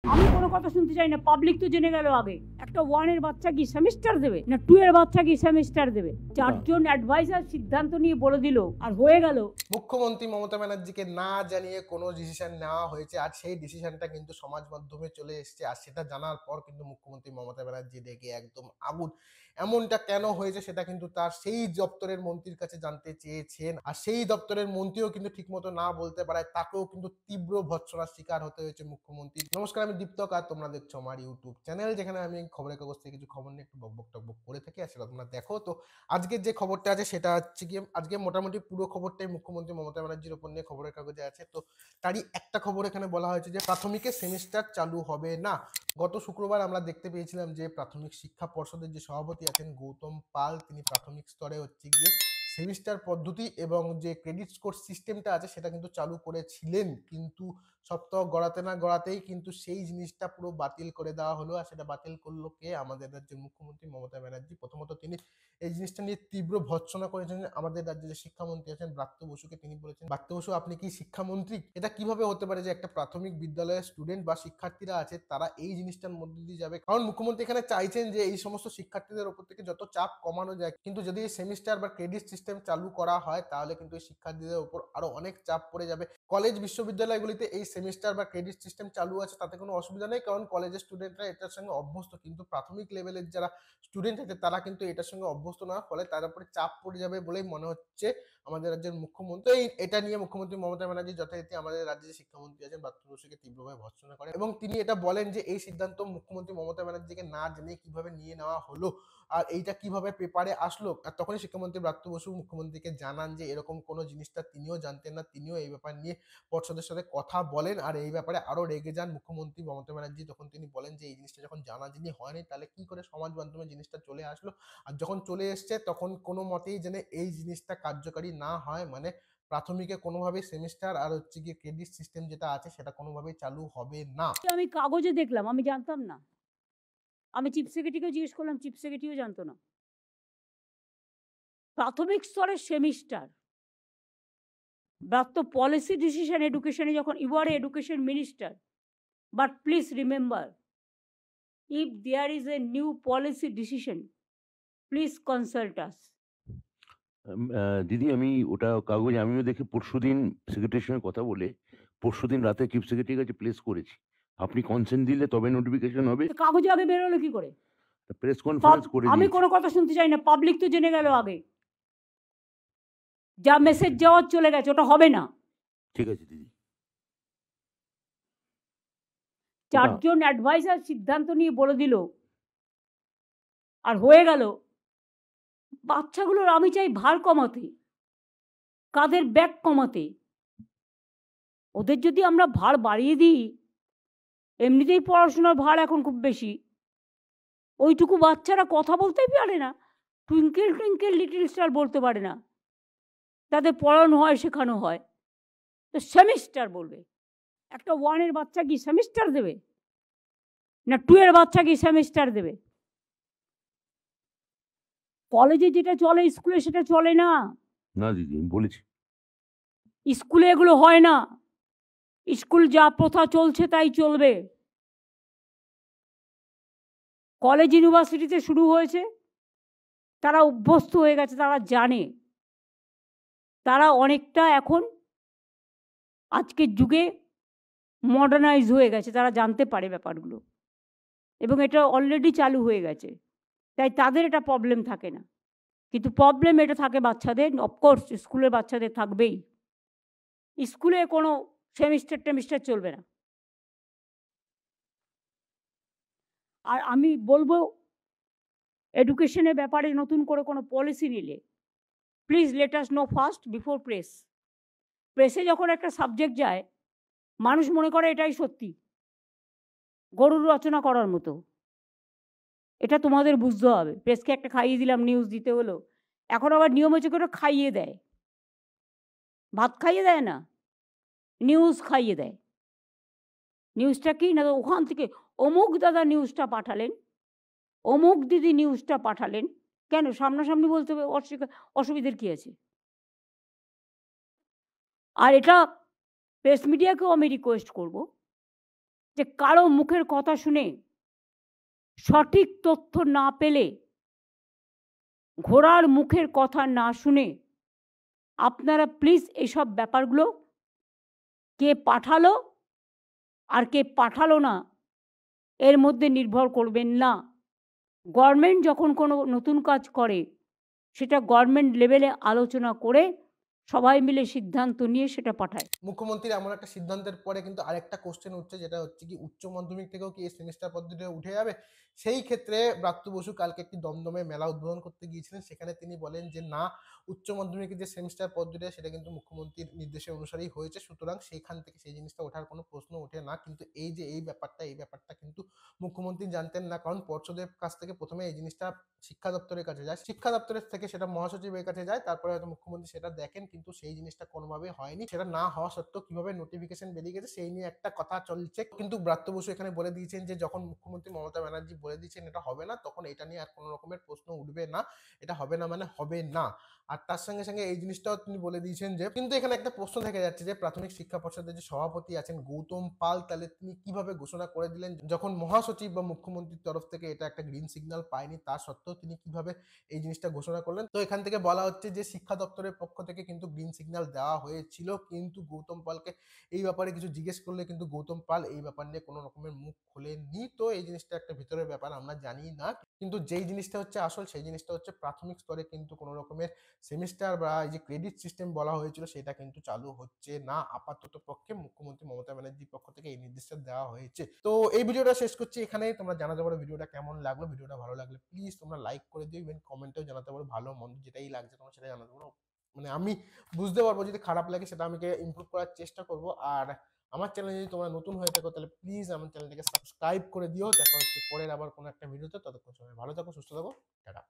আমি কোনো কথা শুনতে চাই না, পাবলিক তো জেনে গেল আগে। একটা 1 এর বাচ্চা কি সেমিস্টার দেবে, না 2 এর বাচ্চা কি সেমিস্টার দেবে? 4 জন অ্যাডভাইজার সিদ্ধান্ত নিয়ে বলে দিল আর হয়ে গেল। মুখ্যমন্ত্রী মমতা ব্যানার্জিকে না জানিয়ে কোনো ডিসিশন নেওয়া হয়েছে, আর সেই ডিসিশনটা কিন্তু সমাজ মাধ্যমে চলে এসছে। আর সেটা জানার পর কিন্তু মুখ্যমন্ত্রী মমতা ব্যানার্জি রেগে একদম আগুন। এমনটা কেন হয়েছে সেটা কিন্তু তার সেই দপ্তরের মন্ত্রীর কাছে জানতে চেয়েছেন, আর সেই দপ্তরের মন্ত্রীও কিন্তু ঠিকমতো না বলতে পারায় তাকেও কিন্তু তীব্র ভৎসনার শিকার হতে হয়েছে মুখ্যমন্ত্রী। নমস্কার, আমি দীপ্তক আর তোমরা দেখছো আমার ইউটিউব চ্যানেল, যেখানে আমি খবরের কাগজ থেকে কিছু খবর নিয়ে একটু বকবক টকবক করে থাকি, আর সেটা তোমরা দেখো। তো আজকের যে খবরটা আছে সেটা হচ্ছে গিয়ে, আজকে মোটামুটি পুরো খবরটাই মুখ্যমন্ত্রী মমতা ব্যানার্জির উপর নিয়ে খবরের কাগজে আছে। তো তারই একটা খবর এখানে বলা হয়েছে যে প্রাথমিকের সেমিস্টার চালু হবে না। গত শুক্রবার আমরা দেখতে পেয়েছিলাম যে প্রাথমিক শিক্ষা পর্ষদের যে সভাপতি আছেন গৌতম পাল, তিনি প্রাথমিক স্তরে হচ্ছে গিয়ে সেমিস্টার পদ্ধতি এবং যে ক্রেডিট স্কোর সিস্টেমটা আছে সেটা কিন্তু চালু করেছিলেন, কিন্তু সপ্তাহ গড়াতে না গড়াতেই কিন্তু সেই জিনিসটা পুরো বাতিল করে দেওয়া হলো। আর সেটা বাতিল করলো কে? আমাদের রাজ্যের মুখ্যমন্ত্রী মমতা ব্যানার্জি। প্রথমত তিনি এই জিনিসটা নিয়ে তীব্র ভর্ৎসনা করেছেন আমাদের রাজ্যের যে শিক্ষামন্ত্রী আছেন ব্রাত্য বসুকে। তিনি বলেছেন, ব্রাত্য বসু আপনি কি শিক্ষামন্ত্রী? এটা কিভাবে হতে পারে যে একটা প্রাথমিক বিদ্যালয়ের স্টুডেন্ট বা শিক্ষার্থীরা আছে তারা এই জিনিসটার মধ্যে দিয়ে যাবে? কারণ মুখ্যমন্ত্রী এখানে চাইছেন যে এই সমস্ত শিক্ষার্থীদের উপর থেকে যত চাপ কমানো যায়, কিন্তু যদি এই সেমিস্টার বা ক্রেডিট সিস্টেম চালু করা হয় তাহলে কিন্তু এই শিক্ষার্থীদের উপর আরো অনেক চাপ পড়ে যাবে। কলেজ বিশ্ববিদ্যালয়গুলিতে এই সেমিস্টার বা ক্রেডিট সিস্টেম চালু আছে, তাতে কোনো অসুবিধা নেই, কারণ কলেজের স্টুডেন্টরা এটার সঙ্গে অভ্যস্ত, কিন্তু প্রাথমিক লেভেলের যারা স্টুডেন্ট আছে তারা কিন্তু এটার সঙ্গে অভ্যস্ত না, ফলে তার উপরে চাপ পড়ে যাবে বলেই মনে হচ্ছে আমাদের রাজ্যের মুখ্যমন্ত্রী। এটা নিয়ে মুখ্যমন্ত্রী মমতা ব্যানার্জি যথারীতি আমাদের রাজ্যের শিক্ষামন্ত্রী আছেন ব্রাত্য বসুকে তীব্রভাবে ভর্ৎসনা করেন, এবং তিনি এটা বলেন যে এই সিদ্ধান্ত মুখ্যমন্ত্রী মমতা ব্যানার্জিকে না জানিয়ে কিভাবে নিয়ে নেওয়া হলো, আর এইটা কিভাবে পেপারে আসলো। আর তখনই শিক্ষামন্ত্রী ব্রাত্য বসু মুখ্যমন্ত্রীকে জানান যে এরকম কোনো জিনিসটা তিনিও জানতেন না, তিনিও এই ব্যাপার নিয়ে পর্ষদের সাথে কথা বলেন। আর এই ব্যাপারে আরো রেগে যান মুখ্যমন্ত্রী মমতা ব্যানার্জি, তখন তিনি বলেন যে এই জিনিসটা যখন জানাজানি হয়নি তাহলে কি করে সমাজ মাধ্যমে জিনিসটা চলে আসলো, আর যখন চলে এসছে তখন কোনো মতেই যেন এই জিনিসটা কার্যকারী না হয়, মানে প্রাথমিকে কোনোভাবেই সেমিস্টার আর হচ্ছে গিয়ে ক্রেডিট সিস্টেম যেটা আছে সেটা কোনোভাবেই চালু হবে না। আমি কাগজে দেখলাম, আমি জানতাম না। আমি চিফ সেক্রেটারিকেও জিজ্ঞেস করলাম, চিফ সেক্রেটারিও জানতো না। প্রাথমিক স্তরের semester, that the policy decision education যখন you are education minister, but please remember, if there is a new policy decision, please consult us. দিদি, আমি ওটা কাগজ আমিও দেখে পরশুদিন সেক্রেটারির সঙ্গে কথা বলে পরশুদিন রাতে চিফ সেক্রেটারির কাছে প্লেস করেছি। আপনি কনসেন্ট দিলে তবে নোটিফিকেশন হবে। তো কাগজে আগে বেরোলো কি করে? প্রেস কনফারেন্স করে আমি দিয়েছি। কোনো কথা শুনতে চাই না, পাবলিক তো জেনে গেল আগে। যা মেসেজ যাওয়ার চলে গেছে, ওটা হবে না। ঠিক আছে দিদি। 4 জন অ্যাডভাইজার সিদ্ধান্ত নিয়ে বলে দিল আর হয়ে গেল। বাচ্চাগুলোর আমি চাই ভার কমাতে, কাদের ব্যাগ কমাতে। ওদের যদি আমরা ভার বাড়িয়ে দিই, এমনিতেই পড়াশোনার ভার এখন খুব বেশি, ওইটুকু বাচ্চারা কথা বলতেই পারে না, টুইঙ্কেল টুইঙ্কেল লিটল স্টার বলতে পারে না। তাদের পড়ানো হয়, শেখানো হয়, তো সেমিস্টার বলবে। একটা 1 এর বাচ্চা কি সেমিস্টার দেবে, না 2 এর বাচ্চা কি সেমিস্টার দেবে? কলেজে যেটা চলে স্কুলে সেটা চলে না। না দিদি, আমি বলেছি স্কুলে এগুলো হয় না। স্কুল যা প্রথা চলছে তাই চলবে। কলেজ ইউনিভার্সিটিতে শুরু হয়েছে, তারা অভ্যস্ত হয়ে গেছে, তারা জানে। তারা অনেকটা এখন আজকের যুগে মডার্নাইজ হয়ে গেছে, তারা জানতে পারে ব্যাপারগুলো, এবং এটা অলরেডি চালু হয়ে গেছে, তাই তাদের এটা প্রবলেম থাকে না। কিন্তু প্রবলেম এটা থাকে বাচ্চাদের, অফকোর্স স্কুলের বাচ্চাদের থাকবেই। স্কুলে কোনো সেমিস্টার টেমিস্টার চলবে না। আর আমি বলবো, এডুকেশনের ব্যাপারে নতুন করে কোনো পলিসি নিলে please let us know first before press. প্রেসে যখন একটা সাবজেক্ট যায়, মানুষ মনে করে এটাই সত্যি, গরুর রচনা করার মতো। এটা তোমাদের বুঝতে হবে। প্রেসকে একটা খাইয়ে দিলাম, নিউজ দিতে হলো। এখন আবার নিয়ম হচ্ছে করে খাইয়ে দেয়, ভাত খাইয়ে দেয় না, নিউজ খাইয়ে দেয়। নিউজটা কি না, ওখান থেকে অমুক দাদা নিউজটা পাঠালেন, অমুক দিদি নিউজটা পাঠালেন। কেন সামনাসামনি বলতে হবে? অসুবিধার কী আছে? আর এটা প্রেস মিডিয়াকেও আমি রিকোয়েস্ট করব যে কারো মুখের কথা শুনে সঠিক তথ্য না পেলে, ঘোড়ার মুখের কথা না শুনে আপনারা প্লিজ এইসব ব্যাপারগুলো কে পাঠালো আর কে পাঠালো না এর মধ্যে নির্ভর করবেন না। গভর্নমেন্ট যখন কোনো নতুন কাজ করে সেটা গভর্নমেন্ট লেভেলে আলোচনা করে সবাই মিলে সিদ্ধান্ত নিয়ে সেটা পাঠায়। মুখ্যমন্ত্রীর এমন একটা সিদ্ধান্তের পরে কিন্তু আরেকটা কোশ্চেন উঠছে, যেটা হচ্ছে কি উচ্চ মাধ্যমিক থেকেও কি এই সেমিস্টার পদ্ধতি উঠে যাবে। সেই ক্ষেত্রে ব্রাত্য বসু কালকে একটি দমদমে মেলা উদ্বোধন করতে গিয়েছিলেন, সেখানে তিনি বলেন যে না, উচ্চ মাধ্যমিকের যে সেমিস্টার পদ্ধতি সেটা কিন্তু মুখ্যমন্ত্রীর নির্দেশের অনুসারেই হয়েছে, সুতরাং সেইখান থেকে সেই জিনিসটা ওঠার কোনো প্রশ্ন ওঠে না। কিন্তু এই যে এই ব্যাপারটা কিন্তু মুখ্যমন্ত্রী জানতেন না, কারণ পর্ষদের কাছ থেকে প্রথমে এই জিনিসটা শিক্ষা দপ্তরের কাছে যায়, শিক্ষা দপ্তরের থেকে সেটা মহাসচিবের কাছে যায়, তারপরে হয়তো মুখ্যমন্ত্রী সেটা দেখেন, কিন্তু সেই জিনিসটা কোনোভাবে হয়নি। সেটা না হওয়া সত্ত্বেও কিভাবে নোটিফিকেশন বেরিয়ে গেছে সেই নিয়ে একটা কথা চলছে। কিন্তু ব্রাত্য বসু এখানে বলে দিয়েছেন যে যখন মুখ্যমন্ত্রী মমতা ব্যানার্জি বলে দিয়েছেন এটা হবে না, তখন এটা নিয়ে আর কোনো রকমের প্রশ্ন উঠবে না, এটা হবে না মানে হবে না। আর তার সঙ্গে সঙ্গে এই জিনিসটাও তিনি বলে দিয়েছেন যে, কিন্তু এখানে একটা প্রশ্ন থেকে যাচ্ছে যে প্রাথমিক শিক্ষা পর্ষদের যে সভাপতি আছেন গৌতম পাল, তাহলে তিনি কিভাবে ঘোষণা করে দিলেন যখন মহাসচিব বা মুখ্যমন্ত্রীর তরফ থেকে এটা একটা গ্রিন সিগন্যাল পায়নি, তা সত্ত্বেও তিনি কিভাবে এই জিনিসটা ঘোষণা করলেন। তো এখান থেকে বলা হচ্ছে যে শিক্ষা দপ্তরের পক্ষ থেকে কিন্তু গ্রিন সিগন্যাল দেওয়া হয়েছিল, কিন্তু গৌতম পালকে এই ব্যাপারে কিছু জিজ্ঞেস করলে কিন্তু গৌতম পাল এই ব্যাপার নিয়ে কোনো রকমের মুখ খোলেননি। তো এই জিনিসটা একটা ভিতরের ব্যাপার, আমরা জানি না। কিন্তু যেই জিনিসটা হচ্ছে আসল, সেই জিনিসটা হচ্ছে প্রাথমিক স্তরে কিন্তু কোনো রকমের সেমিস্টার বা এই যে ক্রেডিট সিস্টেম বলা হয়েছিল সেটা কিন্তু চালু হচ্ছে না আপাতত পক্ষে। মুখ্যমন্ত্রী মমতা ব্যানার্জির পক্ষ থেকে এই নির্দেশটা দেওয়া হয়েছে। তো এই ভিডিওটা শেষ করছি এখানে। তোমরা জানাতে পারো ভিডিওটা কেমন লাগলো। ভিডিওটা ভালো লাগলে প্লিজ তোমরা লাইক করে দিও, ইভেন কমেন্টেও জানাতে পারো ভালো মন্দ যেটাই লাগছে তোমরা সেটা জানাতে পারো। মানে আমি বুঝতে পারবো, যদি খারাপ লাগে সেটা আমাকে ইমপ্রুভ করার চেষ্টা করব। আর আমার চ্যানেলে যদি তোমরা নতুন হয়ে থাকো তাহলে প্লিজ আমার চ্যানেলটাকে সাবস্ক্রাইব করে দিও। দেখা হচ্ছে পরের আবার কোনো একটা ভিডিওতে। ততক্ষণ সবাই ভালো থাকো, সুস্থ থাকো, টাটা।